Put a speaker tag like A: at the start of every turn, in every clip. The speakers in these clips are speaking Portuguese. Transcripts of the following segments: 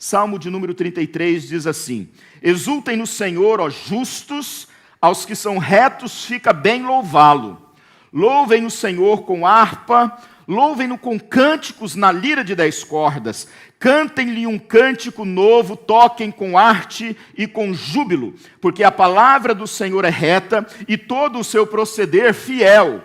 A: Salmo de número 33 diz assim: exultem no Senhor, ó justos, aos que são retos fica bem louvá-lo. Louvem o Senhor com harpa, louvem-no com cânticos na lira de 10 cordas. Cantem-lhe um cântico novo, toquem com arte e com júbilo, porque a palavra do Senhor é reta e todo o seu proceder fiel.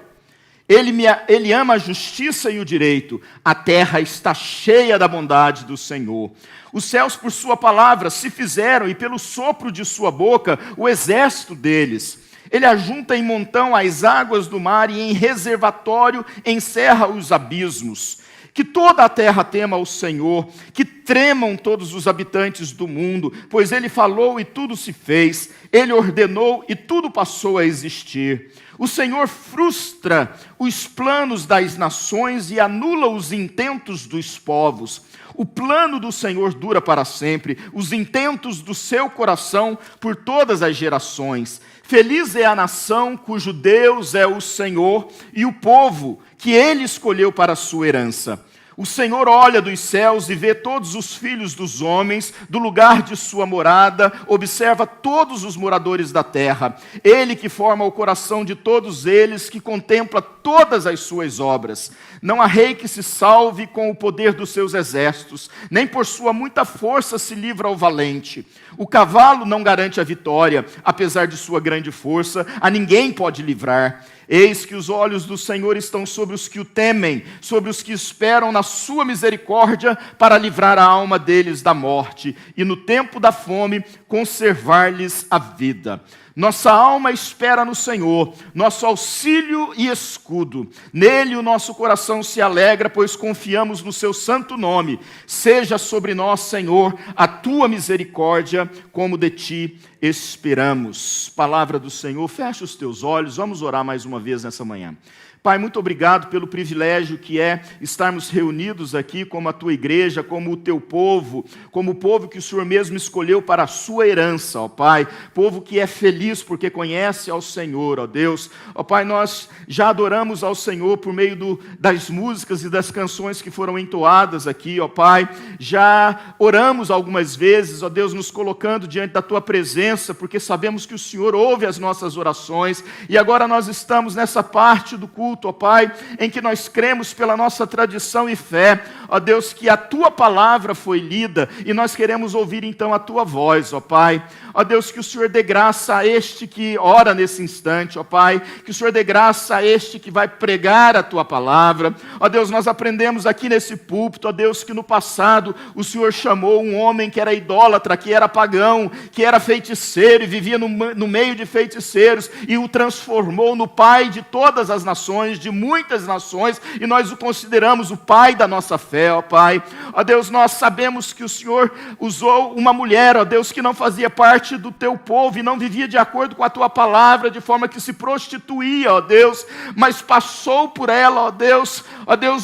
A: Ele ama a justiça e o direito. A terra está cheia da bondade do Senhor. Os céus por sua palavra se fizeram, e pelo sopro de sua boca o exército deles. Ele ajunta em montão as águas do mar e em reservatório encerra os abismos. Que toda a terra tema ao Senhor, que tremam todos os habitantes do mundo, pois ele falou e tudo se fez, ele ordenou e tudo passou a existir. O Senhor frustra os planos das nações e anula os intentos dos povos. O plano do Senhor dura para sempre, os intentos do seu coração por todas as gerações. Feliz é a nação cujo Deus é o Senhor e o povo que ele escolheu para a sua herança. O Senhor olha dos céus e vê todos os filhos dos homens, do lugar de sua morada, observa todos os moradores da terra. Ele que forma o coração de todos eles, que contempla todas as suas obras. Não há rei que se salve com o poder dos seus exércitos, nem por sua muita força se livra ao valente. O cavalo não garante a vitória, apesar de sua grande força, a ninguém pode livrar. Eis que os olhos do Senhor estão sobre os que o temem, sobre os que esperam na sua misericórdia para livrar a alma deles da morte e no tempo da fome conservar-lhes a vida. Nossa alma espera no Senhor, nosso auxílio e escudo. Nele o nosso coração se alegra, pois confiamos no seu santo nome. Seja sobre nós, Senhor, a tua misericórdia, como de ti esperamos. Palavra do Senhor, fecha os teus olhos, vamos orar mais uma vez nessa manhã. Pai, muito obrigado pelo privilégio que é estarmos reunidos aqui como a tua igreja, como o teu povo, como o povo que o Senhor mesmo escolheu para a sua herança, ó Pai. Povo que é feliz porque conhece ao Senhor, ó Deus. Ó Pai, nós já adoramos ao Senhor por meio das músicas e das canções que foram entoadas aqui, ó Pai. Já oramos algumas vezes, ó Deus, nos colocando diante da tua presença, porque sabemos que o Senhor ouve as nossas orações. E agora nós estamos nessa parte do culto, ó Pai, em que nós cremos pela nossa tradição e fé, ó Deus, que a tua palavra foi lida e nós queremos ouvir então a tua voz, ó Pai. Ó Deus, que o Senhor dê graça a este que ora nesse instante, ó Pai, que o Senhor dê graça a este que vai pregar a tua palavra. Ó Deus, nós aprendemos aqui nesse púlpito, ó Deus, que no passado o Senhor chamou um homem que era idólatra, que era pagão, que era feiticeiro e vivia no meio de feiticeiros e o transformou no pai de todas as nações, de muitas nações, e nós o consideramos o pai da nossa fé, ó Pai. Ó Deus, nós sabemos que o Senhor usou uma mulher, ó Deus, que não fazia parte do teu povo e não vivia de acordo com a tua palavra, de forma que se prostituía, ó Deus, mas passou por ela, ó Deus,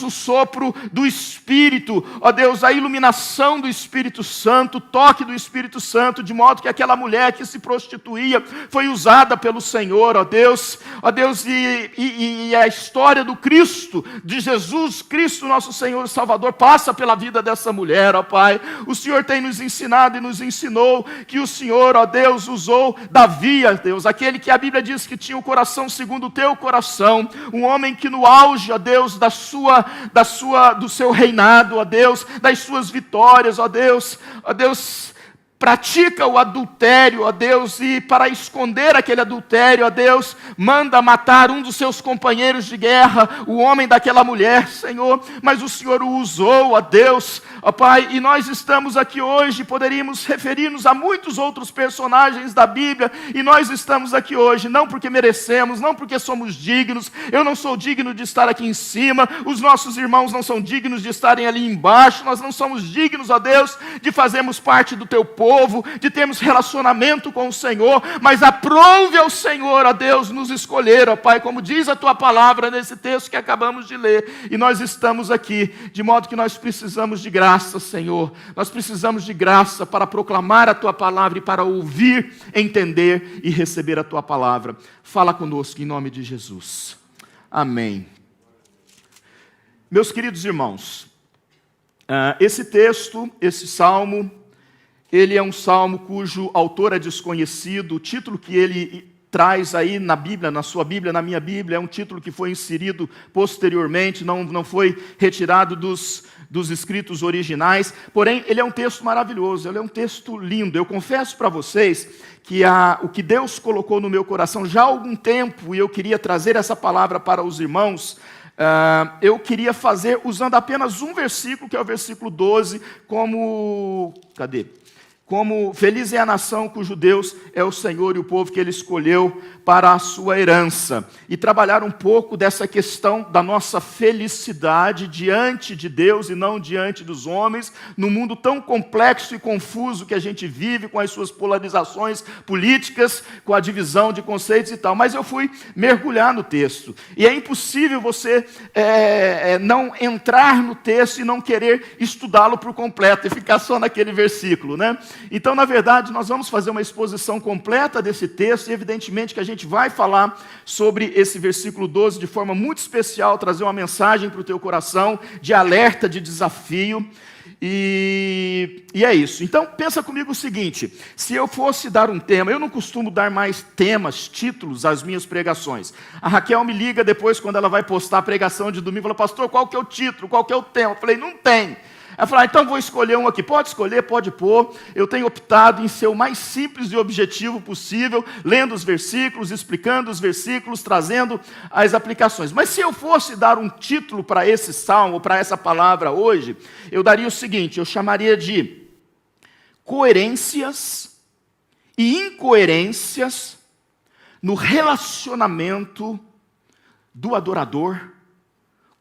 A: o sopro do Espírito, ó Deus, a iluminação do Espírito Santo, o toque do Espírito Santo, de modo que aquela mulher que se prostituía foi usada pelo Senhor, ó Deus, e a história do Cristo, de Jesus Cristo, nosso Senhor e Salvador, passa pela vida dessa mulher, ó Pai. O Senhor tem nos ensinado e nos ensinou que o Senhor, ó Deus, usou Davi, ó Deus, aquele que a Bíblia diz que tinha o coração segundo o teu coração, um homem que no auge, ó Deus, do seu reinado, ó Deus, das suas vitórias, ó Deus, pratica o adultério, ó Deus, e para esconder aquele adultério, ó Deus, manda matar um dos seus companheiros de guerra, o homem daquela mulher, Senhor, mas o Senhor o usou, ó Deus, ó Pai, e nós estamos aqui hoje, poderíamos referir-nos a muitos outros personagens da Bíblia, e nós estamos aqui hoje, não porque merecemos, não porque somos dignos, eu não sou digno de estar aqui em cima, os nossos irmãos não são dignos de estarem ali embaixo, nós não somos dignos, ó Deus, de fazermos parte do teu povo, de termos relacionamento com o Senhor, mas aprove ao Senhor, ó Deus, nos escolher, ó Pai, como diz a tua palavra nesse texto que acabamos de ler, e nós estamos aqui, de modo que nós precisamos de graça, Senhor, nós precisamos de graça para proclamar a tua palavra e para ouvir, entender e receber a tua palavra. Fala conosco em nome de Jesus. Amém. Meus queridos irmãos, esse texto, esse salmo, ele é um salmo cujo autor é desconhecido. O título que ele traz aí na Bíblia, na sua Bíblia, na minha Bíblia, é um título que foi inserido posteriormente, não foi retirado dos escritos originais, porém, ele é um texto maravilhoso, ele é um texto lindo. Eu confesso para vocês que o que Deus colocou no meu coração já há algum tempo, e eu queria trazer essa palavra para os irmãos, eu queria fazer usando apenas um versículo, que é o versículo 12, como feliz é a nação cujo Deus é o Senhor e o povo que Ele escolheu para a sua herança. E trabalhar um pouco dessa questão da nossa felicidade diante de Deus e não diante dos homens, num mundo tão complexo e confuso que a gente vive, com as suas polarizações políticas, com a divisão de conceitos e tal. Mas eu fui mergulhar no texto. E é impossível você não entrar no texto e não querer estudá-lo por completo e ficar só naquele versículo, né? Então, na verdade, nós vamos fazer uma exposição completa desse texto, e evidentemente que a gente vai falar sobre esse versículo 12 de forma muito especial, trazer uma mensagem para o teu coração, de alerta, de desafio, e é isso. Então, pensa comigo o seguinte: se eu fosse dar um tema, eu não costumo dar mais temas, títulos às minhas pregações. A Raquel me liga depois, quando ela vai postar a pregação de domingo, fala: pastor, qual que é o título, qual que é o tema? Eu falei: não tem. Ela falou: então vou escolher um aqui. Pode escolher, pode pôr. Eu tenho optado em ser o mais simples e objetivo possível, lendo os versículos, explicando os versículos, trazendo as aplicações. Mas se eu fosse dar um título para esse salmo, para essa palavra hoje, eu daria o seguinte: eu chamaria de coerências e incoerências no relacionamento do adorador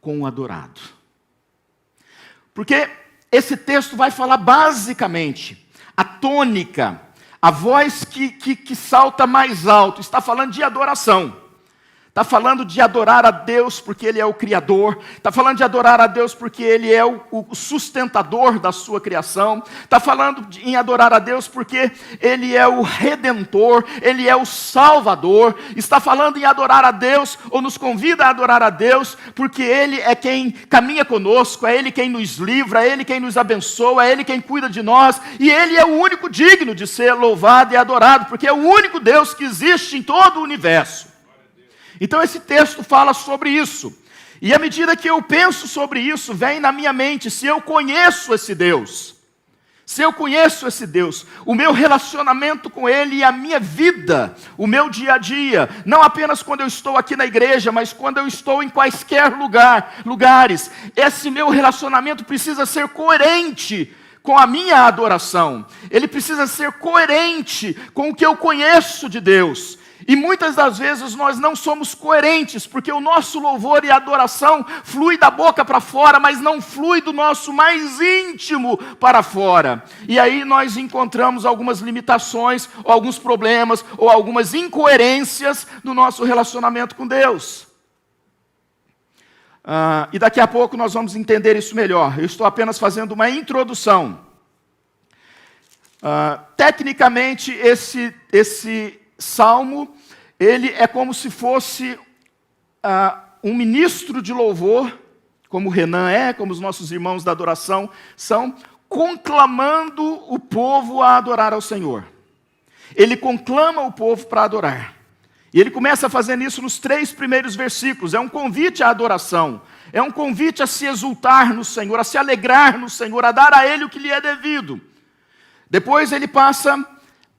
A: com o adorado. Porque esse texto vai falar basicamente a tônica, a voz que salta mais alto, está falando de adoração. Está falando de adorar a Deus porque Ele é o Criador. Está falando de adorar a Deus porque Ele é o sustentador da sua criação. Está falando em adorar a Deus porque Ele é o Redentor, Ele é o Salvador. Está falando em adorar a Deus, ou nos convida a adorar a Deus, porque Ele é quem caminha conosco, é Ele quem nos livra, é Ele quem nos abençoa, é Ele quem cuida de nós. E Ele é o único digno de ser louvado e adorado, porque é o único Deus que existe em todo o universo. Então esse texto fala sobre isso, e à medida que eu penso sobre isso, vem na minha mente: se eu conheço esse Deus, o meu relacionamento com Ele e a minha vida, o meu dia a dia, não apenas quando eu estou aqui na igreja, mas quando eu estou em quaisquer lugares, esse meu relacionamento precisa ser coerente com a minha adoração, ele precisa ser coerente com o que eu conheço de Deus. E muitas das vezes nós não somos coerentes, porque o nosso louvor e adoração flui da boca para fora, mas não flui do nosso mais íntimo para fora. E aí nós encontramos algumas limitações, ou alguns problemas, ou algumas incoerências no nosso relacionamento com Deus. E daqui a pouco nós vamos entender isso melhor. Eu estou apenas fazendo uma introdução. Tecnicamente, esse salmo, ele é como se fosse um ministro de louvor, como o Renan é, como os nossos irmãos da adoração são, conclamando o povo a adorar ao Senhor. Ele conclama o povo para adorar. E ele começa fazendo isso nos 3 primeiros versículos. É um convite à adoração, é um convite a se exultar no Senhor, a se alegrar no Senhor, a dar a Ele o que lhe é devido. Depois ele passa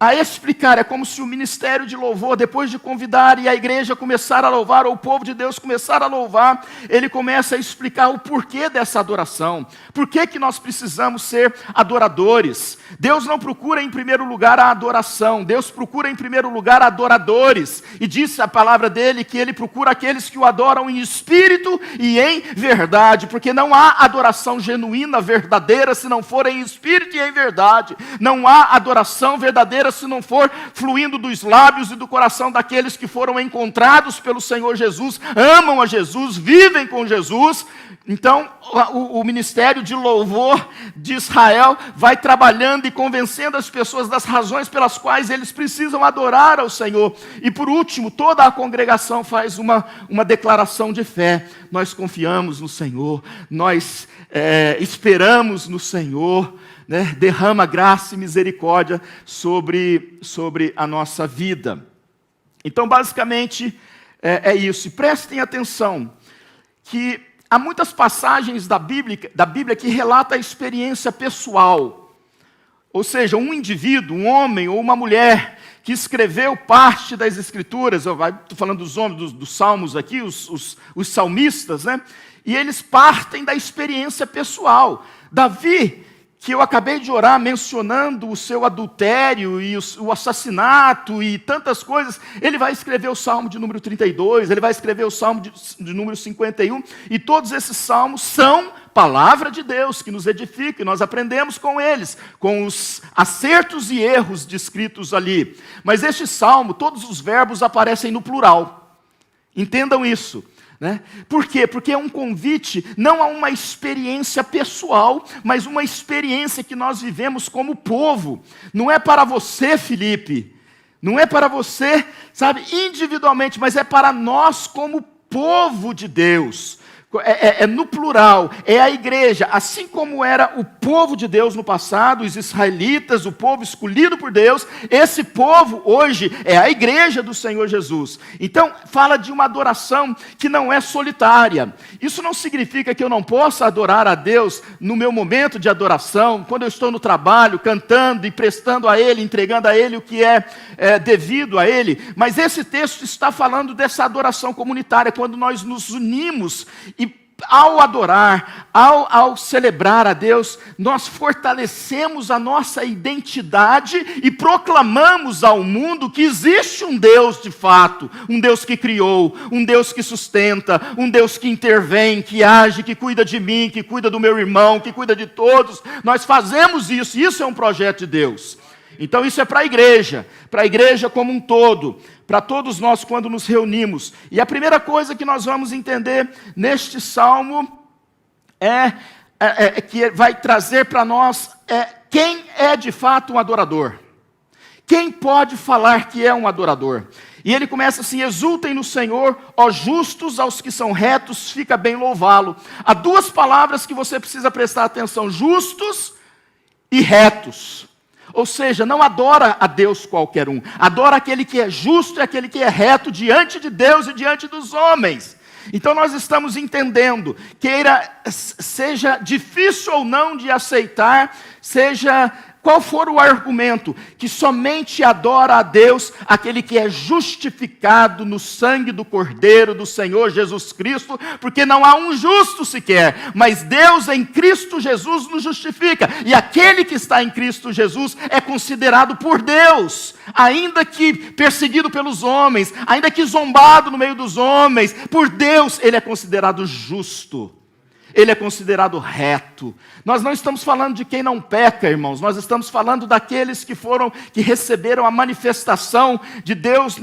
A: a explicar, é como se o ministério de louvor, depois de convidar e a igreja começar a louvar, ou o povo de Deus começar a louvar, ele começa a explicar o porquê dessa adoração, por que nós precisamos ser adoradores. Deus não procura em primeiro lugar a adoração, Deus procura em primeiro lugar adoradores, e disse a palavra dele que ele procura aqueles que o adoram em espírito e em verdade, porque não há adoração genuína, verdadeira, se não for em espírito e em verdade. Não há adoração verdadeira se não for fluindo dos lábios e do coração daqueles que foram encontrados pelo Senhor Jesus, amam a Jesus, vivem com Jesus. Então, o ministério de louvor de Israel vai trabalhando e convencendo as pessoas das razões pelas quais eles precisam adorar ao Senhor. E por último, toda a congregação faz uma declaração de fé. Nós confiamos no Senhor, nós esperamos no Senhor, né, derrama graça e misericórdia sobre a nossa vida. Então, basicamente, é isso. E prestem atenção que há muitas passagens da Bíblia que relatam a experiência pessoal. Ou seja, um indivíduo, um homem ou uma mulher que escreveu parte das Escrituras, estou falando dos homens, dos salmos aqui, os salmistas, né? E eles partem da experiência pessoal. Davi, que eu acabei de orar mencionando o seu adultério e o assassinato e tantas coisas, ele vai escrever o Salmo de número 32, ele vai escrever o Salmo de número 51, e todos esses salmos são palavra de Deus que nos edifica, e nós aprendemos com eles, com os acertos e erros descritos ali. Mas este salmo, todos os verbos aparecem no plural. Entendam isso. Né? Por quê? Porque é um convite não a uma experiência pessoal, mas uma experiência que nós vivemos como povo. Não é para você, Felipe, não é para você, sabe, individualmente, mas é para nós como povo de Deus. É no plural, é a igreja, assim como era o povo de Deus no passado, os israelitas, o povo escolhido por Deus, esse povo hoje é a igreja do Senhor Jesus. Então, fala de uma adoração que não é solitária. Isso não significa que eu não possa adorar a Deus no meu momento de adoração, quando eu estou no trabalho, cantando e prestando a Ele, entregando a Ele o que é devido a Ele, mas esse texto está falando dessa adoração comunitária, quando nós nos unimos e ao adorar, ao celebrar a Deus, nós fortalecemos a nossa identidade e proclamamos ao mundo que existe um Deus de fato, um Deus que criou, um Deus que sustenta, um Deus que intervém, que age, que cuida de mim, que cuida do meu irmão, que cuida de todos. Nós fazemos isso, e isso é um projeto de Deus. Então isso é para a igreja como um todo, para todos nós quando nos reunimos. E a primeira coisa que nós vamos entender neste salmo que vai trazer para nós quem é de fato um adorador. Quem pode falar que é um adorador? E ele começa assim: exultem no Senhor, ó justos, aos que são retos, fica bem louvá-lo. Há duas palavras que você precisa prestar atenção: justos e retos. Ou seja, não adora a Deus qualquer um, adora aquele que é justo e aquele que é reto diante de Deus e diante dos homens. Então nós estamos entendendo, seja difícil ou não de aceitar, seja qual for o argumento, que somente adora a Deus aquele que é justificado no sangue do Cordeiro do Senhor Jesus Cristo, porque não há um justo sequer, mas Deus em Cristo Jesus nos justifica, e aquele que está em Cristo Jesus é considerado por Deus, ainda que perseguido pelos homens, ainda que zombado no meio dos homens, por Deus ele é considerado justo. Ele é considerado reto. Nós não estamos falando de quem não peca, irmãos. Nós estamos falando daqueles que receberam a manifestação de Deus,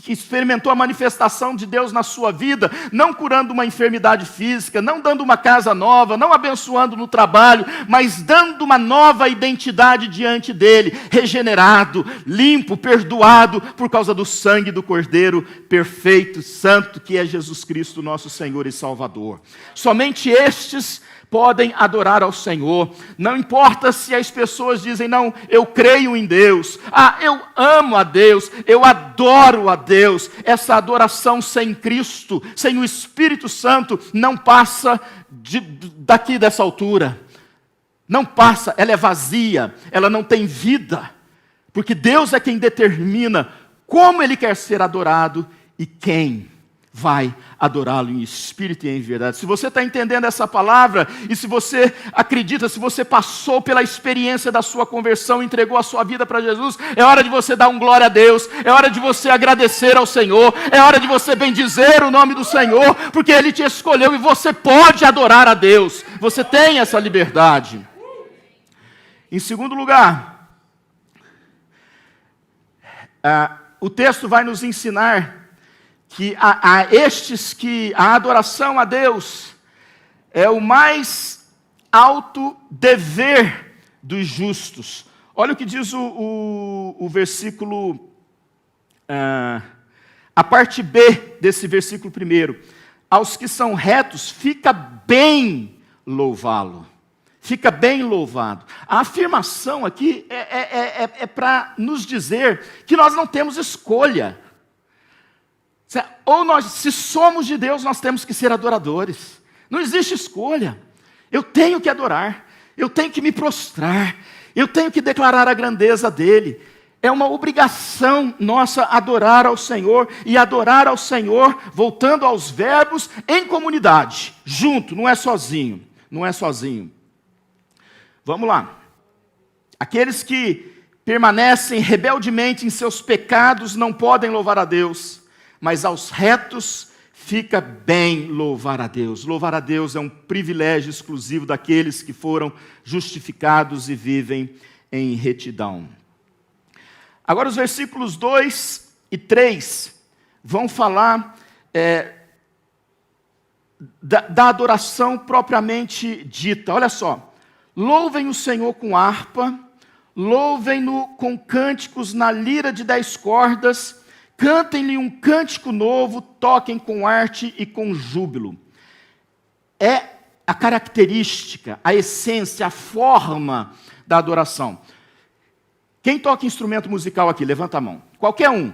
A: que experimentou a manifestação de Deus na sua vida, não curando uma enfermidade física, não dando uma casa nova, não abençoando no trabalho, mas dando uma nova identidade diante dele, regenerado, limpo, perdoado, por causa do sangue do Cordeiro perfeito, santo, que é Jesus Cristo, nosso Senhor e Salvador. Somente estes podem adorar ao Senhor. Não importa se as pessoas dizem: não, eu creio em Deus, eu amo a Deus, eu adoro a Deus. Essa adoração sem Cristo, sem o Espírito Santo, não passa daqui dessa altura. Não passa, ela é vazia, ela não tem vida, porque Deus é quem determina como Ele quer ser adorado e quem vai adorá-lo em espírito e em verdade. Se você está entendendo essa palavra, e se você acredita, se você passou pela experiência da sua conversão, entregou a sua vida para Jesus, é hora de você dar um glória a Deus, é hora de você agradecer ao Senhor, é hora de você bendizer o nome do Senhor, porque Ele te escolheu e você pode adorar a Deus, você tem essa liberdade. Em segundo lugar, o texto vai nos ensinar que a adoração a Deus é o mais alto dever dos justos. Olha o que diz o versículo, a parte B desse versículo primeiro: aos que são retos fica bem louvá-lo. fica bem louvado. A afirmação aqui é para nos dizer que nós não temos escolha. Ou nós, se somos de Deus, nós temos que ser adoradores. Não existe escolha. Eu tenho que adorar, eu tenho que me prostrar, eu tenho que declarar a grandeza dEle. É uma obrigação nossa adorar ao Senhor, e adorar ao Senhor, voltando aos verbos, em comunidade, junto, não é sozinho, não é sozinho. Vamos lá. Aqueles que permanecem rebeldemente em seus pecados não podem louvar a Deus, mas aos retos fica bem louvar a Deus. Louvar a Deus é um privilégio exclusivo daqueles que foram justificados e vivem em retidão. Agora os versículos 2 e 3 vão falar da adoração propriamente dita. Olha só. Louvem o Senhor com harpa, louvem-no com cânticos na lira de 10 cordas, cantem-lhe um cântico novo, toquem com arte e com júbilo. É a característica, a essência, a forma da adoração. Quem toca instrumento musical aqui? Levanta a mão. Qualquer um.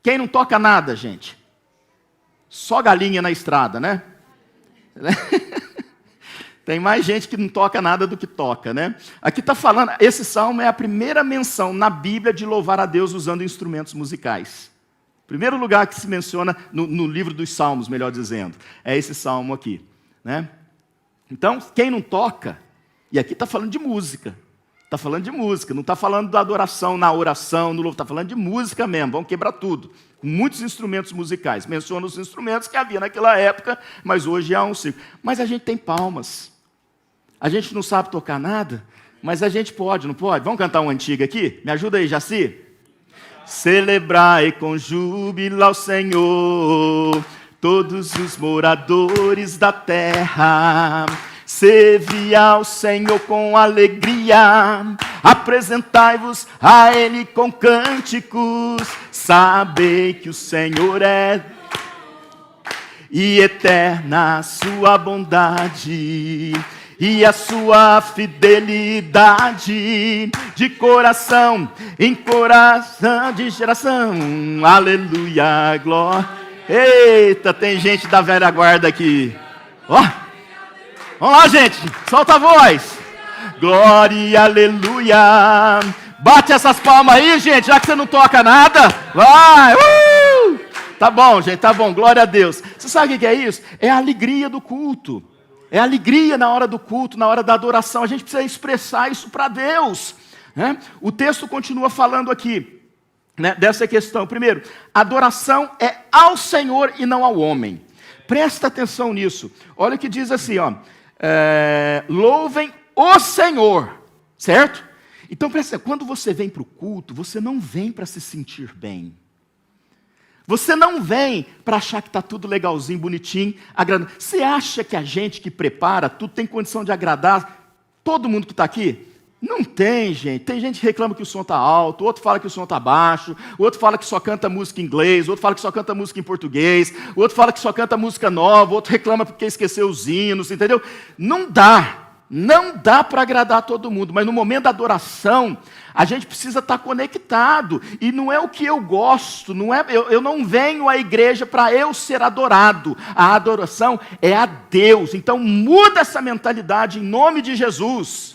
A: Quem não toca nada, gente? Só galinha na estrada, né? Tem mais gente que não toca nada do que toca, né? Aqui está falando, esse salmo é a primeira menção na Bíblia de louvar a Deus usando instrumentos musicais. Primeiro lugar que se menciona no livro dos Salmos, melhor dizendo, é esse salmo aqui, né? Então, quem não toca, e aqui está falando de música. Está falando de música, não está falando da adoração na oração, no louvor, está falando de música mesmo, vamos quebrar tudo. Com muitos instrumentos musicais. Menciona os instrumentos que havia naquela época, mas hoje há um circo. Mas a gente tem palmas. A gente não sabe tocar nada, mas a gente pode, não pode? Vamos cantar uma antiga aqui? Me ajuda aí, Jaci? Celebrai com júbilo ao Senhor, todos os moradores da terra. Servi ao Senhor com alegria, apresentai-vos a Ele com cânticos, sabei que o Senhor é e eterna a sua bondade e a sua fidelidade, de coração em coração, de geração, aleluia, glória. Eita, tem gente da velha guarda aqui, ó. Vamos lá, gente, solta a voz. Glória, aleluia. Bate essas palmas aí, gente, já que você não toca nada. Vai, Tá bom, gente, tá bom, glória a Deus. Você sabe o que é isso? É a alegria do culto. É a alegria na hora do culto, na hora da adoração. A gente precisa expressar isso para Deus, né? O texto continua falando aqui, né, dessa questão. Primeiro, adoração é ao Senhor e não ao homem. Presta atenção nisso. Olha o que diz assim, ó. Louvem o Senhor, certo? Então presta atenção, quando você vem para o culto, você não vem para se sentir bem. Você não vem para achar que está tudo legalzinho, bonitinho, agradando. Você acha que a gente que prepara tudo tem condição de agradar todo mundo que está aqui? Não tem, gente. Tem gente que reclama que o som está alto, outro fala que o som está baixo, outro fala que só canta música em inglês, outro fala que só canta música em português, outro fala que só canta música nova, outro reclama porque esqueceu os hinos, entendeu? Não dá para agradar todo mundo, mas no momento da adoração, a gente precisa estar conectado, e não é o que eu gosto, eu não venho à igreja para eu ser adorado, a adoração é a Deus. Então muda essa mentalidade em nome de Jesus.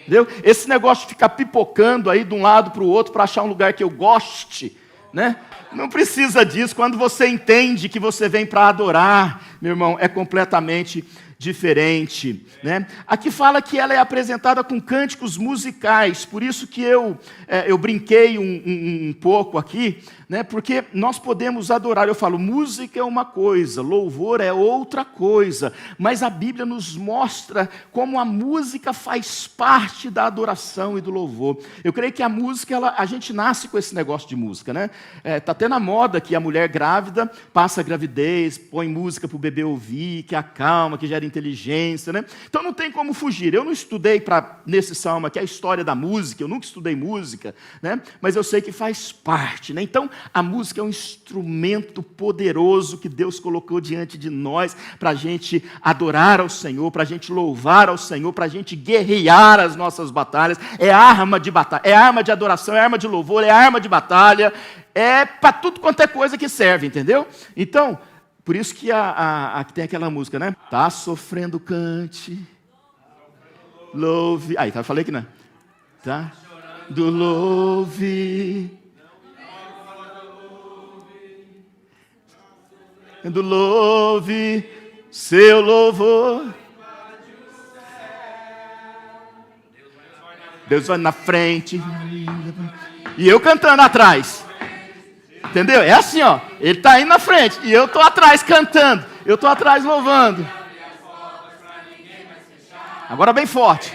A: Entendeu? Esse negócio de ficar pipocando aí de um lado para o outro para achar um lugar que eu goste, né? Não precisa disso. Quando você entende que você vem para adorar, meu irmão, é completamente diferente, né? Aqui fala que ela é apresentada com cânticos musicais, por isso que eu brinquei um pouco aqui, né? Porque nós podemos adorar, eu falo, música é uma coisa, louvor é outra coisa, mas a Bíblia nos mostra como a música faz parte da adoração e do louvor. Eu creio que a música, a gente nasce com esse negócio de música, né? Tá até na moda que a mulher grávida passa a gravidez, põe música para o bebê ouvir, que acalma, que gera gera inteligência, né? Então não tem como fugir. Eu não estudei nesse salmo aqui a história da música, eu nunca estudei música, né? Mas eu sei que faz parte, né? Então a música é um instrumento poderoso que Deus colocou diante de nós para a gente adorar ao Senhor, para a gente louvar ao Senhor, para a gente guerrear as nossas batalhas. É arma de batalha, é arma de adoração, é arma de louvor, é arma de batalha, é para tudo quanto é coisa que serve, entendeu? Então, por isso que tem aquela música, né? Tá sofrendo, cante, louve. Aí, falei que não. Tá? Do louve. Do louve, seu louvor. Deus vai na frente. E eu cantando atrás. Entendeu? É assim, ó. Ele está indo na frente e eu estou atrás cantando. Eu estou atrás louvando. Agora bem forte.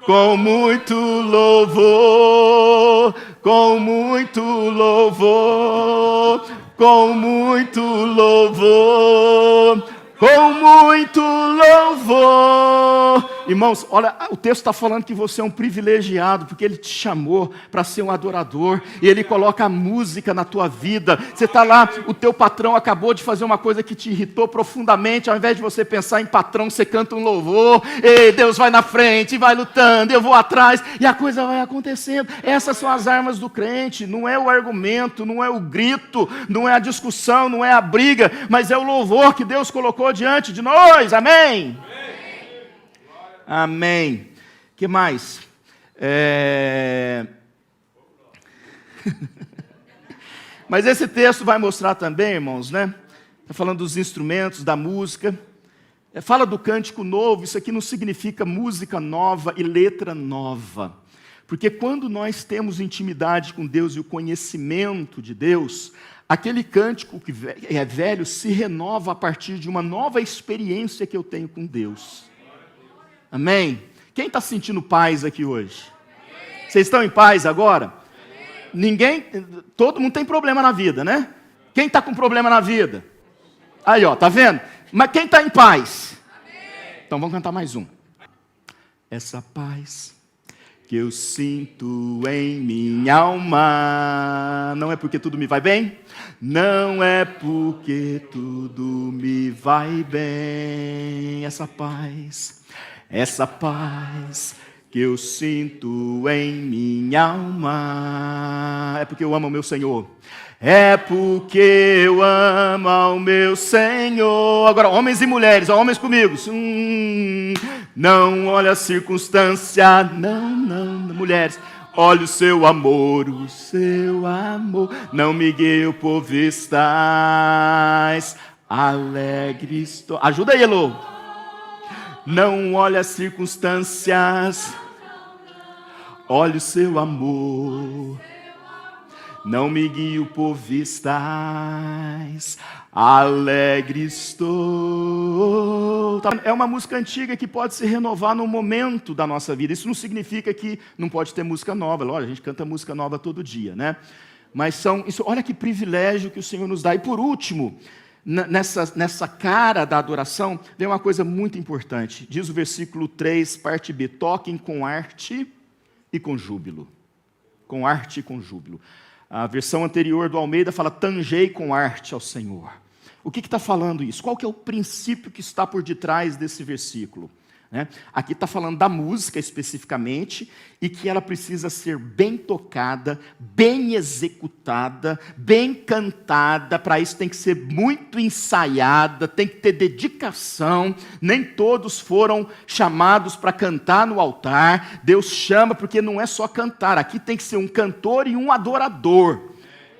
A: Com muito louvor, com muito louvor, com muito louvor. Com muito louvor. Irmãos, olha, o texto está falando que você é um privilegiado, porque Ele te chamou para ser um adorador, e Ele coloca a música na tua vida. Você está lá, o teu patrão acabou de fazer uma coisa que te irritou profundamente, ao invés de você pensar em patrão, você canta um louvor, e Deus vai na frente, vai lutando, eu vou atrás, e a coisa vai acontecendo. Essas são as armas do crente, não é o argumento, não é o grito, não é a discussão, não é a briga, mas é o louvor que Deus colocou diante de nós, amém? Amém. O que mais? Mas esse texto vai mostrar também, irmãos, né? Está falando dos instrumentos, da música. Fala do cântico novo, isso aqui não significa música nova e letra nova. Porque quando nós temos intimidade com Deus e o conhecimento de Deus, aquele cântico que é velho se renova a partir de uma nova experiência que eu tenho com Deus. Amém? Quem está sentindo paz aqui hoje? Vocês estão em paz agora? Todo mundo tem problema na vida, né? Quem está com problema na vida? Aí, ó, tá vendo? Mas quem está em paz? Então vamos cantar mais um. Essa paz que eu sinto em minha alma, não é porque tudo me vai bem? Não é porque tudo me vai bem. Essa paz que eu sinto em minha alma, é porque eu amo o meu Senhor. É porque eu amo ao meu Senhor. Agora, homens e mulheres, homens comigo. Não olha a circunstância, não, mulheres. Olha o seu amor, não me guie por vistas, alegre estou. Ajuda aí, Elô. Não olha as circunstâncias, olha o seu amor, não me guio por vistas, alegre estou. É uma música antiga que pode se renovar no momento da nossa vida. Isso não significa que não pode ter música nova. Olha, a gente canta música nova todo dia, né? Mas olha que privilégio que o Senhor nos dá. E por último, nessa cara da adoração, vem uma coisa muito importante. Diz o versículo 3, parte B: toquem com arte e com júbilo. Com arte e com júbilo. A versão anterior do Almeida fala: tangei com arte ao Senhor. O que está falando isso? Qual que é o princípio que está por detrás desse versículo? Aqui está falando da música especificamente, e que ela precisa ser bem tocada, bem executada, bem cantada. Para isso tem que ser muito ensaiada, tem que ter dedicação. Nem todos foram chamados para cantar no altar. Deus chama porque não é só cantar, aqui tem que ser um cantor e um adorador.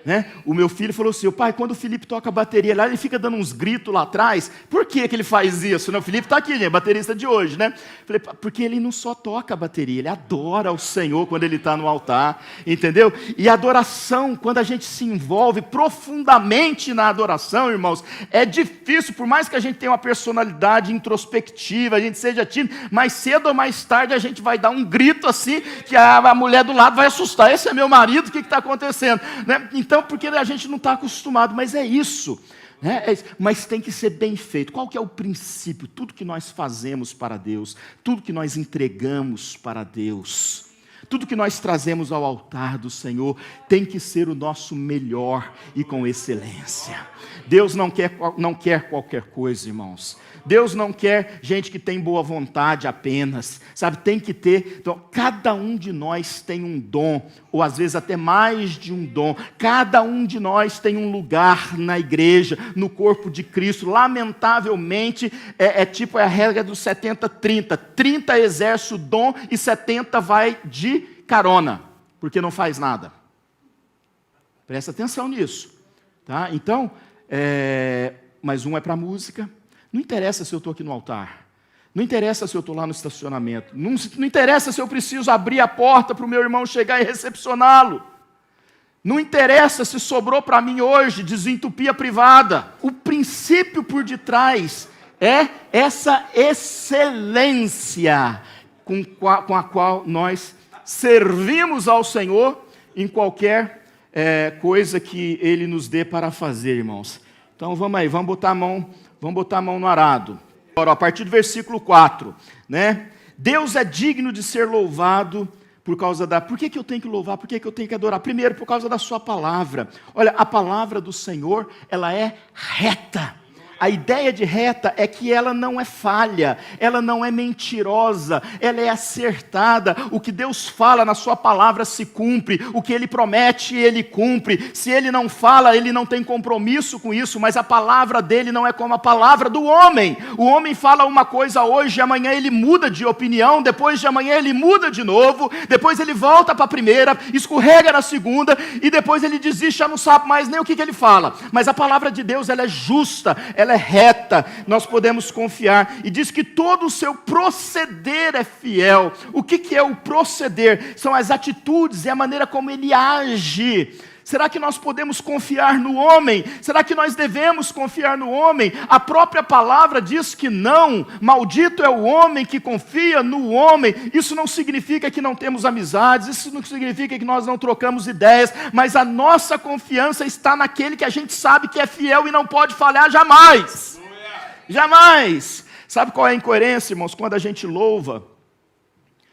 A: Né? O meu filho falou assim, pai, quando o Felipe toca a bateria lá, ele fica dando uns gritos lá atrás. Por que ele faz isso? Não, o Felipe está aqui, gente, baterista de hoje, né? Falei, porque ele não só toca a bateria, ele adora o Senhor quando ele está no altar, entendeu? E a adoração, quando a gente se envolve profundamente na adoração, irmãos, é difícil, por mais que a gente tenha uma personalidade introspectiva, a gente seja tímido, mais cedo ou mais tarde a gente vai dar um grito assim, que a mulher do lado vai assustar, esse é meu marido, o que está acontecendo? Né? Então, porque a gente não está acostumado, mas é isso, né? Mas tem que ser bem feito. Qual que é o princípio? Tudo que nós fazemos para Deus, tudo que nós entregamos para Deus, tudo que nós trazemos ao altar do Senhor, tem que ser o nosso melhor e com excelência. Deus não quer qualquer coisa, irmãos. Deus não quer gente que tem boa vontade apenas, sabe? Tem que ter, então, cada um de nós tem um dom, ou às vezes até mais de um dom. Cada um de nós tem um lugar na igreja, no corpo de Cristo. Lamentavelmente, é a regra dos 70-30. 30 exerce o dom e 70 vai de carona, porque não faz nada. Presta atenção nisso, tá? Então, mas um é para música. Não interessa se eu estou aqui no altar, não interessa se eu estou lá no estacionamento, não interessa se eu preciso abrir a porta para o meu irmão chegar e recepcioná-lo, não interessa se sobrou para mim hoje desentupir a privada. O princípio por detrás é essa excelência com a qual nós servimos ao Senhor em qualquer coisa que Ele nos dê para fazer, irmãos. Então vamos aí, vamos botar a mão no arado. Agora, a partir do versículo 4, né? Deus é digno de ser louvado por causa da... Por que eu tenho que louvar? Por que eu tenho que adorar? Primeiro, por causa da sua palavra. Olha, a palavra do Senhor, ela é reta. A ideia de reta é que ela não é falha, ela não é mentirosa, ela é acertada. O que Deus fala na sua palavra se cumpre, o que Ele promete, Ele cumpre. Se Ele não fala, Ele não tem compromisso com isso, mas a palavra dEle não é como a palavra do homem. O homem fala uma coisa hoje, amanhã ele muda de opinião, depois de amanhã ele muda de novo, depois ele volta para a primeira, escorrega na segunda, e depois ele desiste, já não sabe mais nem o que ele fala. Mas a palavra de Deus, ela é justa, ela é reta, nós podemos confiar, e diz que todo o seu proceder é fiel. O que é o proceder? São as atitudes, é a maneira como ele age. Será que nós podemos confiar no homem? Será que nós devemos confiar no homem? A própria palavra diz que não. Maldito é o homem que confia no homem. Isso não significa que não temos amizades, isso não significa que nós não trocamos ideias, mas a nossa confiança está naquele que a gente sabe que é fiel e não pode falhar jamais. Jamais. Sabe qual é a incoerência, irmãos? Quando a gente louva,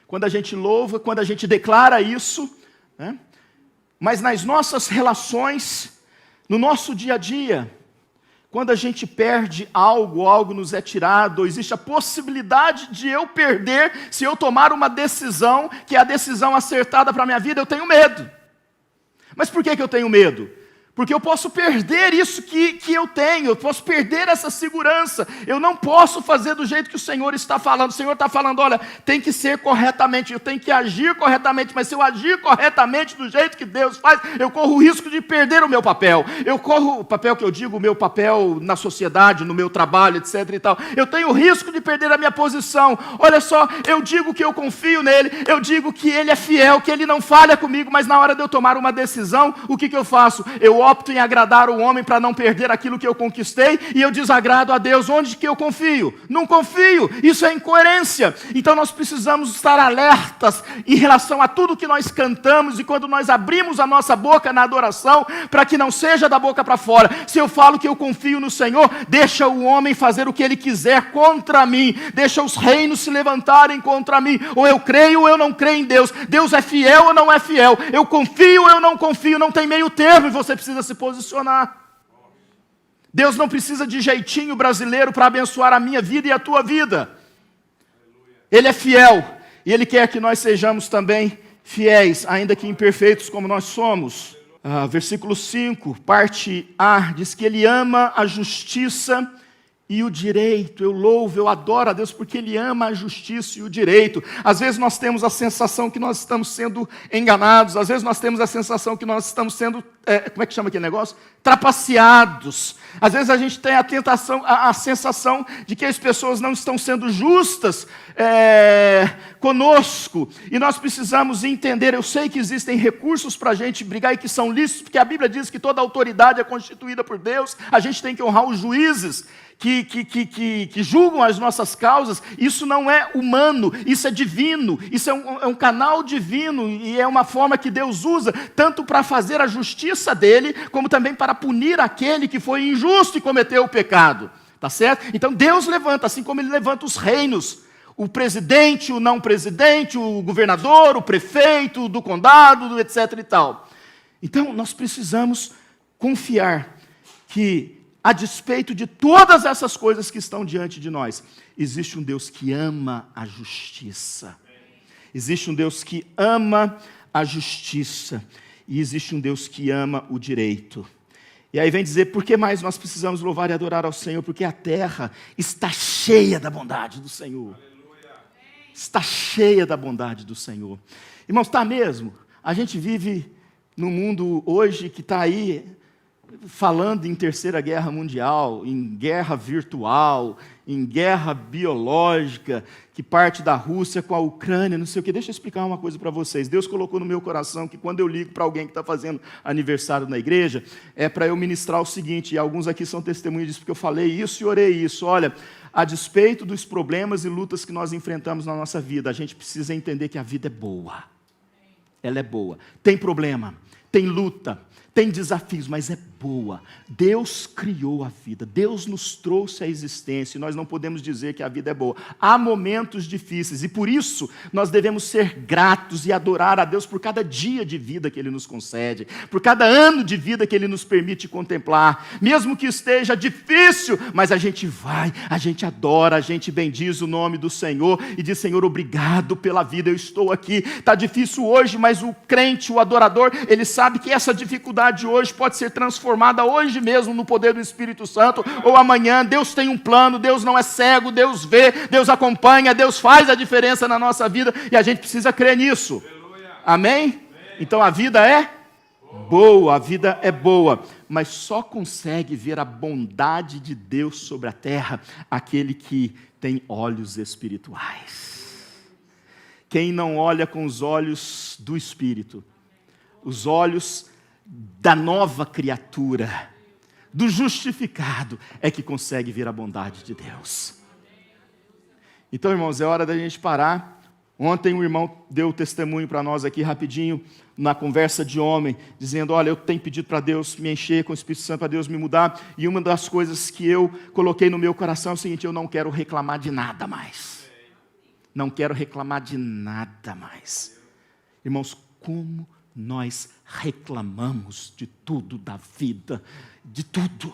A: quando a gente declara isso, né? Mas nas nossas relações, no nosso dia a dia, quando a gente perde algo nos é tirado, existe a possibilidade de eu perder se eu tomar uma decisão, que é a decisão acertada para a minha vida, eu tenho medo. Mas por que eu tenho medo? Porque eu posso perder isso que eu tenho, eu posso perder essa segurança, eu não posso fazer do jeito que o Senhor está falando. O Senhor está falando, olha, tem que ser corretamente, eu tenho que agir corretamente, mas se eu agir corretamente do jeito que Deus faz, eu corro o risco de perder o meu papel. Eu corro o papel que eu digo, o meu papel na sociedade, no meu trabalho, etc. e tal. Eu tenho o risco de perder a minha posição. Olha só, eu digo que eu confio nele, eu digo que ele é fiel, que ele não falha comigo, mas na hora de eu tomar uma decisão, o que eu faço? Eu opto em agradar o homem para não perder aquilo que eu conquistei, e eu desagrado a Deus. Onde que eu confio? Não confio. Isso é incoerência. Então nós precisamos estar alertas em relação a tudo que nós cantamos, e quando nós abrimos a nossa boca na adoração, para que não seja da boca para fora. Se eu falo que eu confio no Senhor, deixa o homem fazer o que ele quiser contra mim, deixa os reinos se levantarem contra mim, ou eu creio ou eu não creio em Deus. Deus é fiel ou não é fiel, eu confio ou eu não confio, não tem meio termo, e você precisa se posicionar. Deus não precisa de jeitinho brasileiro para abençoar a minha vida e a tua vida. Ele é fiel, e Ele quer que nós sejamos também fiéis, ainda que imperfeitos como nós somos. Versículo 5, parte A, diz que Ele ama a justiça e o direito. Eu louvo, eu adoro a Deus porque Ele ama a justiça e o direito. Às vezes nós temos a sensação que nós estamos sendo enganados, às vezes nós temos a sensação que nós estamos sendo, como é que chama aquele negócio? Trapaceados. Às vezes a gente tem a sensação de que as pessoas não estão sendo justas conosco, e nós precisamos entender. Eu sei que existem recursos para a gente brigar e que são lícitos, porque a Bíblia diz que toda autoridade é constituída por Deus. A gente tem que honrar os juízes que julgam as nossas causas. Isso não é humano, isso é divino, isso é um canal divino, e é uma forma que Deus usa, tanto para fazer a justiça dele, como também para punir aquele que foi injusto e cometeu o pecado, tá certo? Então Deus levanta, assim como Ele levanta os reinos, o presidente, o não presidente, o governador, o prefeito do condado, etc. e tal. Então nós precisamos confiar que, a despeito de todas essas coisas que estão diante de nós, existe um Deus que ama a justiça. Existe um Deus que ama a justiça. E existe um Deus que ama o direito. E aí vem dizer, por que mais nós precisamos louvar e adorar ao Senhor? Porque a terra está cheia da bondade do Senhor. Está cheia da bondade do Senhor. Irmãos, está mesmo? A gente vive num mundo hoje que está aí falando em terceira guerra mundial, em guerra virtual, em guerra biológica, que parte da Rússia com a Ucrânia, não sei o quê. Deixa eu explicar uma coisa para vocês. Deus colocou no meu coração que quando eu ligo para alguém que está fazendo aniversário na igreja, é para eu ministrar o seguinte, e alguns aqui são testemunhas disso, porque eu falei isso e orei isso. Olha, a despeito dos problemas e lutas que nós enfrentamos na nossa vida, a gente precisa entender que a vida é boa. Ela é boa. Tem problema, tem luta, tem desafios, mas é boa. Deus criou a vida, Deus nos trouxe à existência, e nós não podemos dizer que a vida é boa. Há momentos difíceis, e por isso nós devemos ser gratos e adorar a Deus por cada dia de vida que Ele nos concede, por cada ano de vida que Ele nos permite contemplar, mesmo que esteja difícil, mas a gente vai, a gente adora, a gente bendiz o nome do Senhor, e diz, Senhor, obrigado pela vida, eu estou aqui. Está difícil hoje, mas o crente, o adorador, ele sabe que essa dificuldade hoje pode ser transformada hoje mesmo no poder do Espírito Santo, ou amanhã. Deus tem um plano, Deus não é cego, Deus vê, Deus acompanha, Deus faz a diferença na nossa vida, e a gente precisa crer nisso. Amém? Então a vida é boa, a vida é boa, mas só consegue ver a bondade de Deus sobre a terra aquele que tem olhos espirituais. Quem não olha com os olhos do Espírito, os olhos da nova criatura, do justificado, é que consegue ver a bondade de Deus. Então, irmãos, é hora da gente parar. Ontem um irmão deu testemunho para nós aqui rapidinho, na conversa de homem, dizendo, olha, eu tenho pedido para Deus me encher com o Espírito Santo, para Deus me mudar, e uma das coisas que eu coloquei no meu coração é o seguinte: eu não quero reclamar de nada mais. Não quero reclamar de nada mais. Irmãos, como nós reclamamos de tudo da vida, de tudo.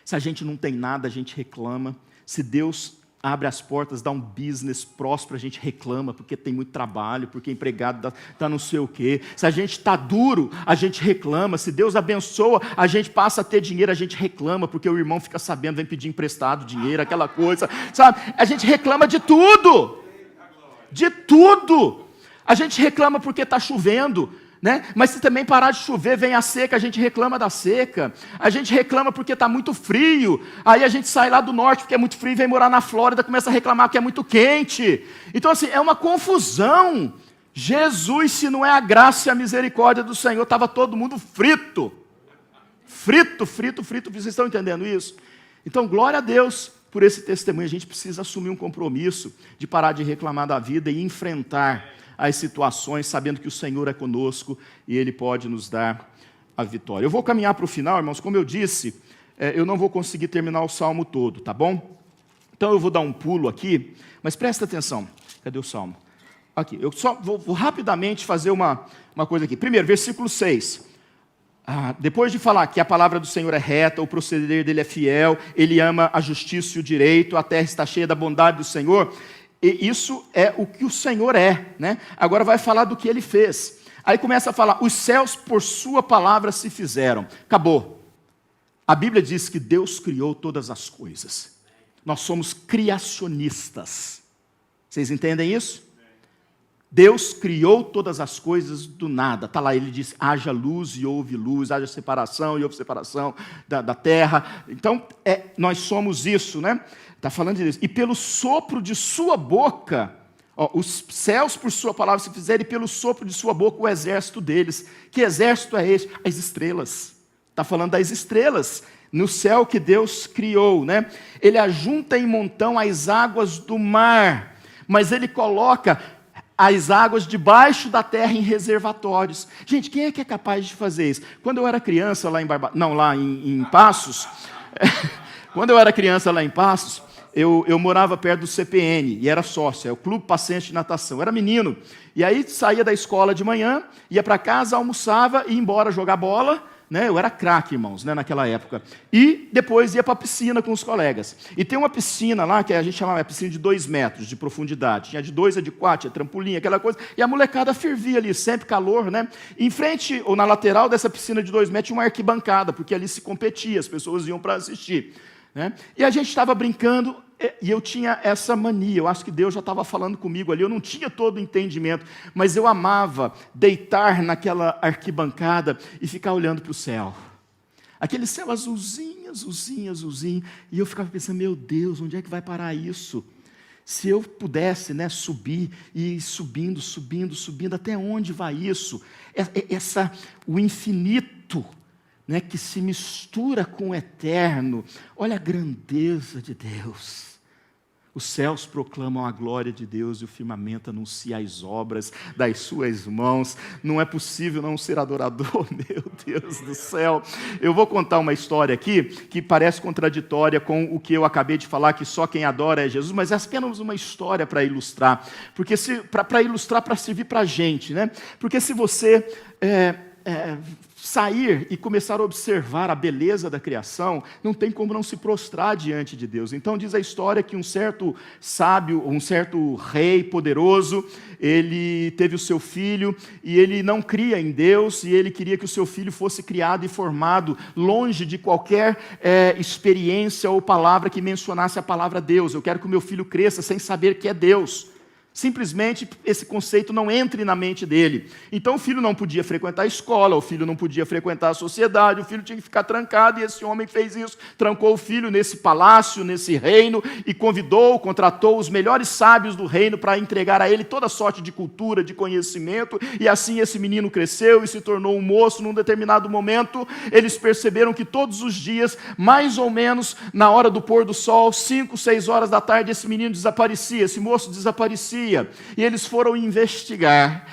A: Se a gente não tem nada, a gente reclama. Se Deus abre as portas, dá um business próspero, a gente reclama, porque tem muito trabalho, porque empregado está não sei o quê. Se a gente está duro, a gente reclama. Se Deus abençoa, a gente passa a ter dinheiro, a gente reclama, porque o irmão fica sabendo, vem pedir emprestado dinheiro, aquela coisa, sabe? A gente reclama de tudo. De tudo. A gente reclama porque está chovendo, né? Mas se também parar de chover, vem a seca, a gente reclama da seca. A gente reclama porque está muito frio, aí a gente sai lá do norte porque é muito frio, vem morar na Flórida, começa a reclamar que é muito quente. Então assim, é uma confusão. Jesus, se não é a graça e a misericórdia do Senhor, estava todo mundo frito. Frito. Vocês estão entendendo isso? Então, glória a Deus por esse testemunho. A gente precisa assumir um compromisso de parar de reclamar da vida e enfrentar as situações, sabendo que o Senhor é conosco e Ele pode nos dar a vitória. Eu vou caminhar para o final, irmãos. Como eu disse, eu não vou conseguir terminar o salmo todo, tá bom? Então eu vou dar um pulo aqui, mas presta atenção. Cadê o salmo? Aqui, eu só vou rapidamente fazer uma coisa aqui. Primeiro, versículo 6. Depois de falar que a palavra do Senhor é reta, o proceder dele é fiel, ele ama a justiça e o direito, a terra está cheia da bondade do Senhor, e isso é o que o Senhor é, né? Agora vai falar do que ele fez. Aí começa a falar, os céus por sua palavra se fizeram. Acabou. A Bíblia diz que Deus criou todas as coisas. Nós somos criacionistas. Vocês entendem isso? Deus criou todas as coisas do nada. Está lá, ele diz, haja luz e houve luz, haja separação e houve separação da terra. Então, nós somos isso, né? Está falando disso. E pelo sopro de sua boca, os céus por sua palavra se fizerem, e pelo sopro de sua boca o exército deles. Que exército é esse? As estrelas. Está falando das estrelas no céu que Deus criou, né? Ele ajunta em montão as águas do mar, mas ele coloca as águas debaixo da terra em reservatórios. Gente, quem é que é capaz de fazer isso? Quando eu era criança lá em Passos, quando eu era criança lá em Passos, eu morava perto do CPN, e era sócio, é o Clube Paciente de Natação. Eu era menino, e aí saía da escola de manhã, ia para casa, almoçava, ia embora jogar bola, né? Eu era craque, irmãos, né, naquela época. E depois ia para a piscina com os colegas. E tem uma piscina lá, que a gente chamava de piscina de 2 metros de profundidade. Tinha de 2, a de 4, tinha trampolim, aquela coisa. E a molecada fervia ali, sempre calor, né? Em frente, ou na lateral dessa piscina de 2 metros, tinha uma arquibancada, porque ali se competia, as pessoas iam para assistir, né? E a gente estava brincando, e eu tinha essa mania, eu acho que Deus já estava falando comigo ali, eu não tinha todo o entendimento, mas eu amava deitar naquela arquibancada e ficar olhando para o céu. Aquele céu azulzinho, azulzinho, azulzinho, e eu ficava pensando, meu Deus, onde é que vai parar isso? Se eu pudesse, né, subir, e ir subindo, subindo, subindo, até onde vai isso? O infinito, né, que se mistura com o eterno. Olha a grandeza de Deus. Os céus proclamam a glória de Deus e o firmamento anuncia as obras das suas mãos. Não é possível não ser adorador, meu Deus do céu. Eu vou contar uma história aqui que parece contraditória com o que eu acabei de falar, que só quem adora é Jesus, mas é apenas uma história para ilustrar. Porque para ilustrar, para servir para a gente, né? Porque se você sair e começar a observar a beleza da criação, não tem como não se prostrar diante de Deus. Então diz a história que um certo sábio, um certo rei poderoso, ele teve o seu filho e ele não cria em Deus, e ele queria que o seu filho fosse criado e formado longe de qualquer experiência ou palavra que mencionasse a palavra Deus. Eu quero que o meu filho cresça sem saber que é Deus. Simplesmente esse conceito não entre na mente dele. Então o filho não podia frequentar a escola, o filho não podia frequentar a sociedade, o filho tinha que ficar trancado, e esse homem fez isso, trancou o filho nesse palácio, nesse reino, e contratou os melhores sábios do reino para entregar a ele toda sorte de cultura, de conhecimento, e assim esse menino cresceu e se tornou um moço. Num determinado momento, eles perceberam que todos os dias, mais ou menos na hora do pôr do sol, 5, 6 horas da tarde, esse menino desaparecia, esse moço desaparecia. E eles foram investigar.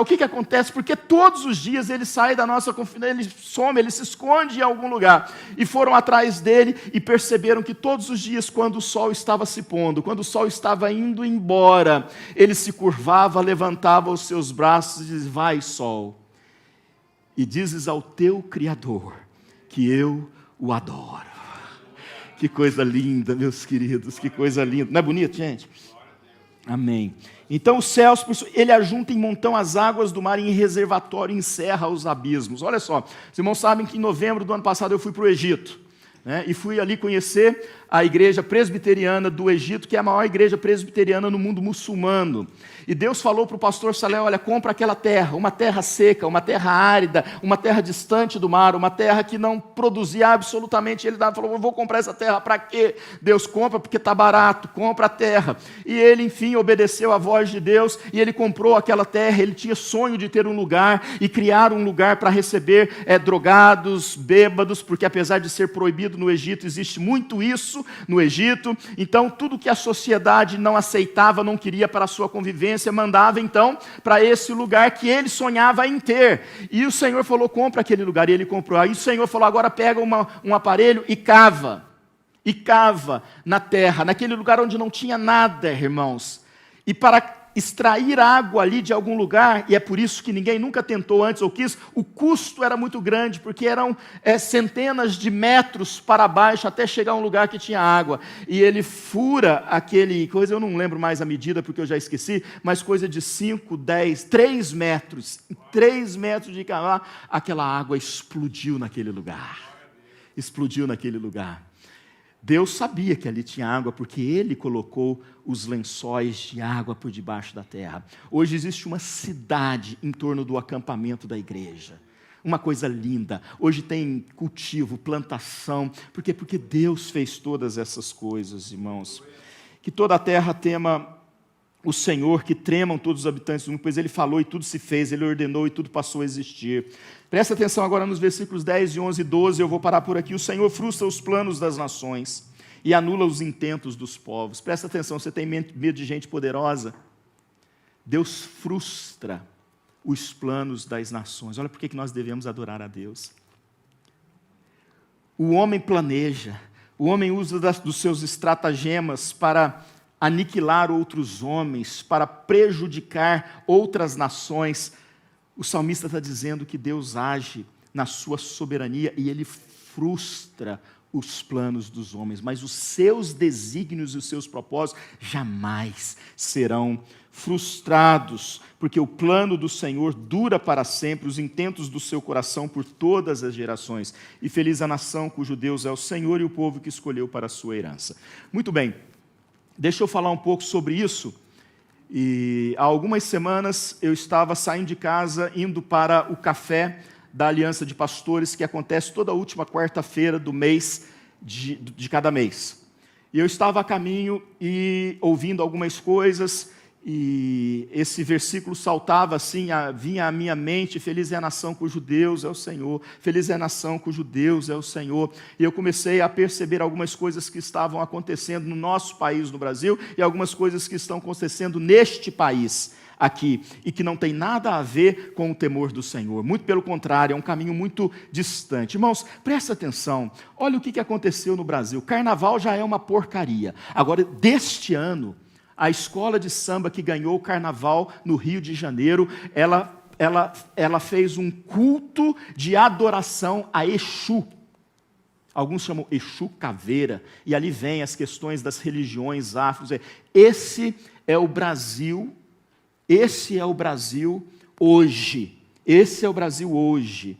A: O que acontece, porque todos os dias ele sai da nossa confiança, ele some, ele se esconde em algum lugar. E foram atrás dele e perceberam que todos os dias, quando o sol estava se pondo, quando o sol estava indo embora, ele se curvava, levantava os seus braços e dizia: vai, sol, e dizes ao teu Criador que eu o adoro. Que coisa linda, meus queridos, que coisa linda. Não é bonito, gente? Amém. Então os céus, ele ajunta em montão as águas do mar, e em reservatório encerra os abismos. Olha só, os irmãos sabem que em novembro do ano passado eu fui para o Egito, né, e fui ali conhecer a igreja presbiteriana do Egito, que é a maior igreja presbiteriana no mundo muçulmano. E Deus falou para o pastor Salé: olha, compra aquela terra, uma terra seca, uma terra árida, uma terra distante do mar, uma terra que não produzia absolutamente. Ele falou: eu vou comprar essa terra para quê? Deus: compra porque está barato, compra a terra. E ele, enfim, obedeceu à voz de Deus, e ele comprou aquela terra. Ele tinha sonho de ter um lugar, e criar um lugar para receber drogados, bêbados, porque apesar de ser proibido no Egito, existe muito isso no Egito. Então tudo que a sociedade não aceitava, não queria para a sua convivência, mandava então para esse lugar que ele sonhava em ter. E o Senhor falou: compra aquele lugar. E ele comprou. Aí o Senhor falou: agora pega um aparelho e cava na terra, naquele lugar onde não tinha nada, irmãos. E para extrair água ali de algum lugar, e é por isso que ninguém nunca tentou antes ou quis, o custo era muito grande, porque eram centenas de metros para baixo até chegar a um lugar que tinha água. E ele fura aquele coisa, eu não lembro mais a medida porque eu já esqueci, mas coisa de 5, 10, 3 metros, 3 metros de cavar, aquela água explodiu naquele lugar. explodiu naquele lugar. Deus sabia que ali tinha água, porque Ele colocou os lençóis de água por debaixo da terra. Hoje existe uma cidade em torno do acampamento da igreja. Uma coisa linda. Hoje tem cultivo, plantação. Por quê? Porque Deus fez todas essas coisas, irmãos. Que toda a terra tema o Senhor, que tremam todos os habitantes do mundo, pois Ele falou e tudo se fez, Ele ordenou e tudo passou a existir. Presta atenção agora nos versículos 10, 11 e 12, eu vou parar por aqui. O Senhor frustra os planos das nações e anula os intentos dos povos. Presta atenção, você tem medo de gente poderosa? Deus frustra os planos das nações. Olha por que nós devemos adorar a Deus. O homem planeja, o homem usa dos seus estratagemas para aniquilar outros homens, para prejudicar outras nações. O salmista está dizendo que Deus age na sua soberania e Ele frustra os planos dos homens, mas os seus desígnios e os seus propósitos jamais serão frustrados, porque o plano do Senhor dura para sempre, os intentos do seu coração por todas as gerações. E feliz a nação cujo Deus é o Senhor e o povo que escolheu para a sua herança. Muito bem, deixa eu falar um pouco sobre isso. E há algumas semanas eu estava saindo de casa, indo para o café da Aliança de Pastores, que acontece toda a última quarta-feira do mês, de cada mês. E eu estava a caminho e ouvindo algumas coisas, e esse versículo saltava assim, vinha à minha mente: feliz é a nação cujo Deus é o Senhor, feliz é a nação cujo Deus é o Senhor. E eu comecei a perceber algumas coisas que estavam acontecendo no nosso país, no Brasil, e algumas coisas que estão acontecendo neste país aqui, e que não tem nada a ver com o temor do Senhor. Muito pelo contrário, é um caminho muito distante. Irmãos, presta atenção, olha o que aconteceu no Brasil. Carnaval já é uma porcaria. Agora, deste ano, a escola de samba que ganhou o carnaval no Rio de Janeiro, ela fez um culto de adoração a Exu. Alguns chamam Exu caveira, e ali vem as questões das religiões afros. Esse é o Brasil hoje. Esse é o Brasil hoje.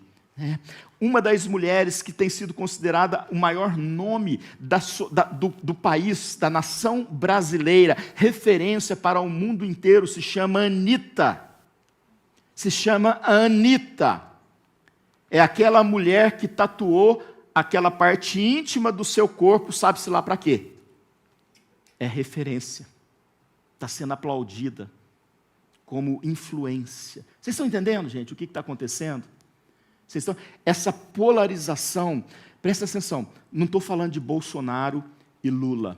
A: Uma das mulheres que tem sido considerada o maior nome do país, da nação brasileira, referência para o mundo inteiro, se chama Anitta. Se chama Anitta. É aquela mulher que tatuou aquela parte íntima do seu corpo, sabe-se lá para quê? É referência. Está sendo aplaudida como influência. Vocês estão entendendo, gente, o que está acontecendo? Essa polarização, presta atenção, não estou falando de Bolsonaro e Lula,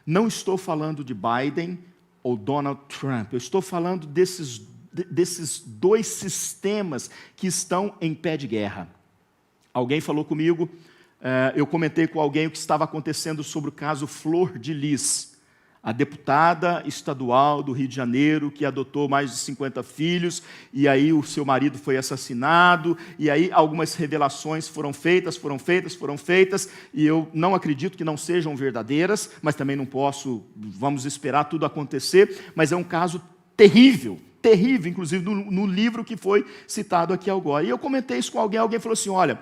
A: não estou falando de Biden ou Donald Trump, eu estou falando desses dois sistemas que estão em pé de guerra. Alguém falou comigo, eu comentei com alguém o que estava acontecendo sobre o caso Flor de Lis, a deputada estadual do Rio de Janeiro, que adotou mais de 50 filhos, e aí o seu marido foi assassinado, e aí algumas revelações foram feitas, e eu não acredito que não sejam verdadeiras, mas também não posso, vamos esperar tudo acontecer, mas é um caso terrível, inclusive no livro que foi citado aqui agora. E eu comentei isso com alguém falou assim, olha,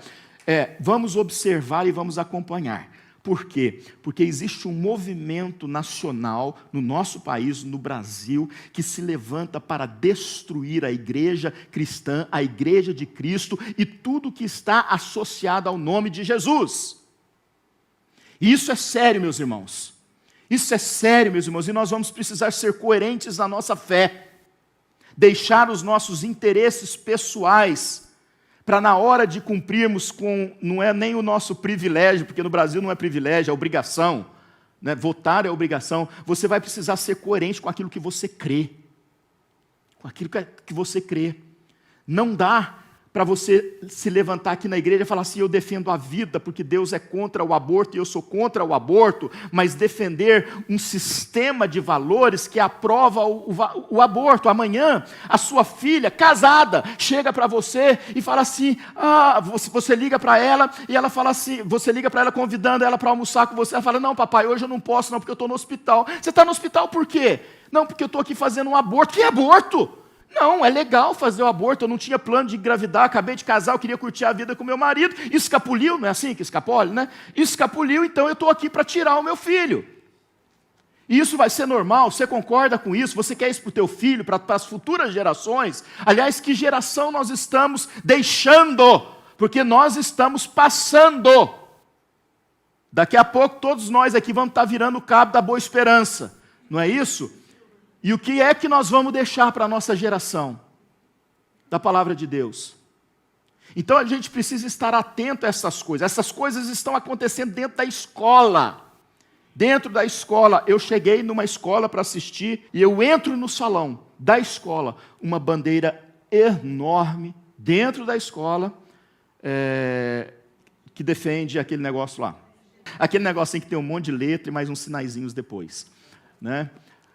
A: vamos observar e vamos acompanhar. Por quê? Porque existe um movimento nacional no nosso país, no Brasil, que se levanta para destruir a igreja cristã, a igreja de Cristo e tudo que está associado ao nome de Jesus. E isso é sério, meus irmãos. Isso é sério, meus irmãos, e nós vamos precisar ser coerentes na nossa fé. Deixar os nossos interesses pessoais para na hora de cumprirmos com, não é nem o nosso privilégio, porque no Brasil não é privilégio, é obrigação, né? Votar é obrigação, você vai precisar ser coerente com aquilo que você crê, não dá para você se levantar aqui na igreja e falar assim, eu defendo a vida, porque Deus é contra o aborto e eu sou contra o aborto, mas defender um sistema de valores que aprova o aborto. Amanhã, a sua filha, casada, chega para você e fala assim, você liga para ela, e ela fala assim, você liga para ela convidando ela para almoçar com você, ela fala, não papai, hoje eu não posso não, porque eu estou no hospital. Você está no hospital por quê? Não, porque eu estou aqui fazendo um aborto. Que aborto? Não, é legal fazer o aborto, eu não tinha plano de engravidar, acabei de casar, eu queria curtir a vida com meu marido, escapuliu, não é assim que escapole, né? Escapuliu, então eu estou aqui para tirar o meu filho. E isso vai ser normal, você concorda com isso? Você quer isso para o teu filho, para as futuras gerações? Aliás, que geração nós estamos deixando? Porque nós estamos passando. Daqui a pouco todos nós aqui vamos estar virando o cabo da Boa Esperança, não é isso? E o que é que nós vamos deixar para a nossa geração? Da palavra de Deus. Então a gente precisa estar atento a essas coisas. Essas coisas estão acontecendo dentro da escola. Dentro da escola, eu cheguei numa escola para assistir e eu entro no salão da escola, uma bandeira enorme dentro da escola que defende aquele negócio lá. Aquele negocinho que tem um monte de letra e mais uns sinaizinhos depois, né?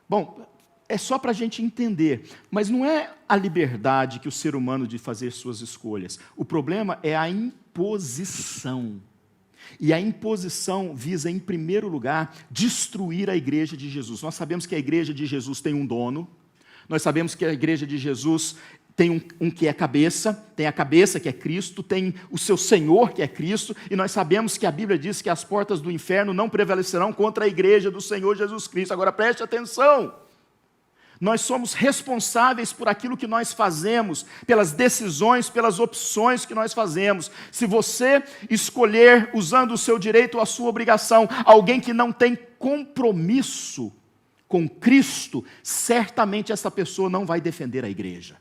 A: Bom, é só para a gente entender, mas não é a liberdade que o ser humano de fazer suas escolhas. O problema é a imposição. E a imposição visa, em primeiro lugar, destruir a igreja de Jesus. Nós sabemos que a igreja de Jesus tem um dono, nós sabemos que a igreja de Jesus tem um que é cabeça, tem a cabeça que é Cristo, tem o seu Senhor que é Cristo, e nós sabemos que a Bíblia diz que as portas do inferno não prevalecerão contra a igreja do Senhor Jesus Cristo. Agora preste atenção, nós somos responsáveis por aquilo que nós fazemos, pelas decisões, pelas opções que nós fazemos. Se você escolher, usando o seu direito ou a sua obrigação, alguém que não tem compromisso com Cristo, certamente essa pessoa não vai defender a igreja.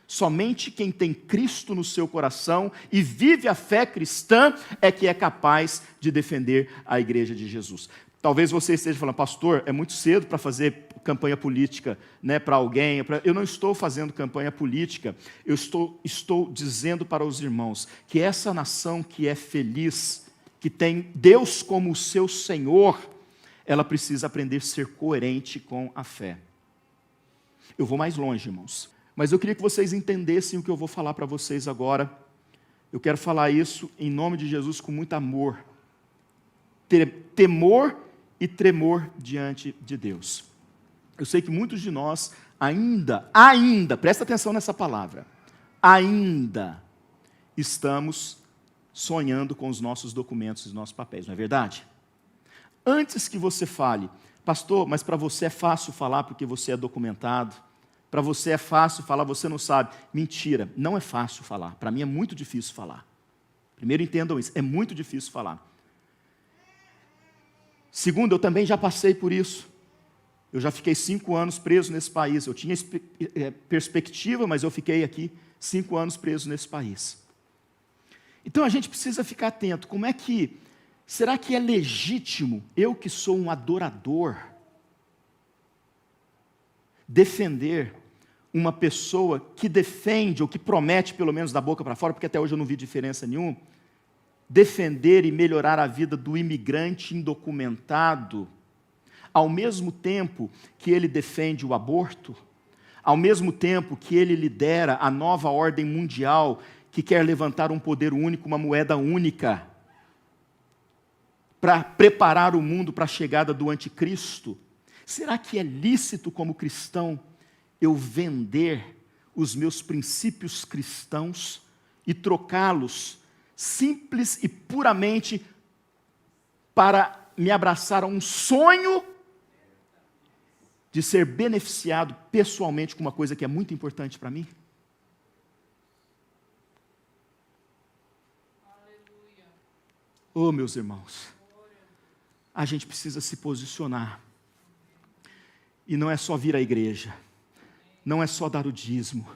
A: Somente quem tem Cristo no seu coração e vive a fé cristã é que é capaz de defender a igreja de Jesus. Talvez você esteja falando, pastor, é muito cedo para fazer campanha política, né, para alguém. Eu não estou fazendo campanha política, eu estou dizendo para os irmãos que essa nação que é feliz, que tem Deus como o seu Senhor, ela precisa aprender a ser coerente com a fé. Eu vou mais longe, irmãos. Mas eu queria que vocês entendessem o que eu vou falar para vocês agora. Eu quero falar isso em nome de Jesus com muito amor. Temor e tremor diante de Deus. Eu sei que muitos de nós ainda, presta atenção nessa palavra, ainda estamos sonhando com os nossos documentos e os nossos papéis, não é verdade? Antes que você fale, pastor, mas para você é fácil falar porque você é documentado, para você é fácil falar, você não sabe. Mentira, não é fácil falar. Para mim é muito difícil falar. Primeiro entendam isso, é muito difícil falar. Segundo, eu também já passei por isso. Eu já fiquei 5 anos preso nesse país. Eu tinha perspectiva, mas eu fiquei aqui 5 anos preso nesse país. Então a gente precisa ficar atento. Será que é legítimo, eu que sou um adorador, defender uma pessoa que defende, ou que promete, pelo menos da boca para fora, porque até hoje eu não vi diferença nenhuma, defender e melhorar a vida do imigrante indocumentado, ao mesmo tempo que ele defende o aborto, ao mesmo tempo que ele lidera a nova ordem mundial, que quer levantar um poder único, uma moeda única, para preparar o mundo para a chegada do anticristo? Será que é lícito como cristão eu vender os meus princípios cristãos e trocá-los simples e puramente para me abraçar a um sonho de ser beneficiado pessoalmente com uma coisa que é muito importante para mim? Oh, meus irmãos, a gente precisa se posicionar. E não é só vir à igreja, não é só dar o dízimo,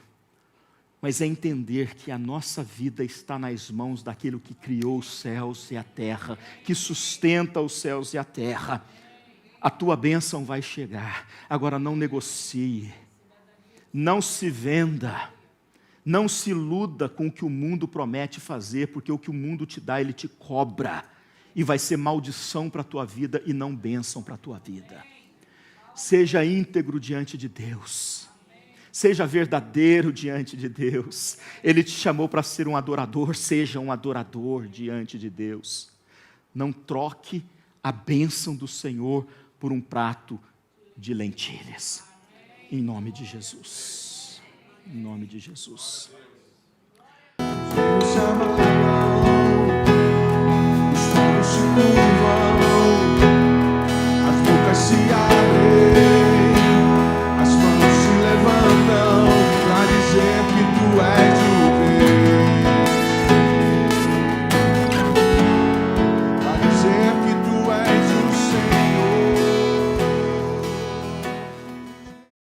A: mas é entender que a nossa vida está nas mãos daquele que criou os céus e a terra, que sustenta os céus e a terra. A tua bênção vai chegar. Agora não negocie, não se venda, não se iluda com o que o mundo promete fazer, porque o que o mundo te dá, ele te cobra, e vai ser maldição para a tua vida e não bênção para a tua vida. Seja íntegro diante de Deus. Seja verdadeiro diante de Deus. Ele te chamou para ser um adorador, seja um adorador diante de Deus. Não troque a bênção do Senhor por um prato de lentilhas. Em nome de Jesus. Em nome de Jesus.
B: Chama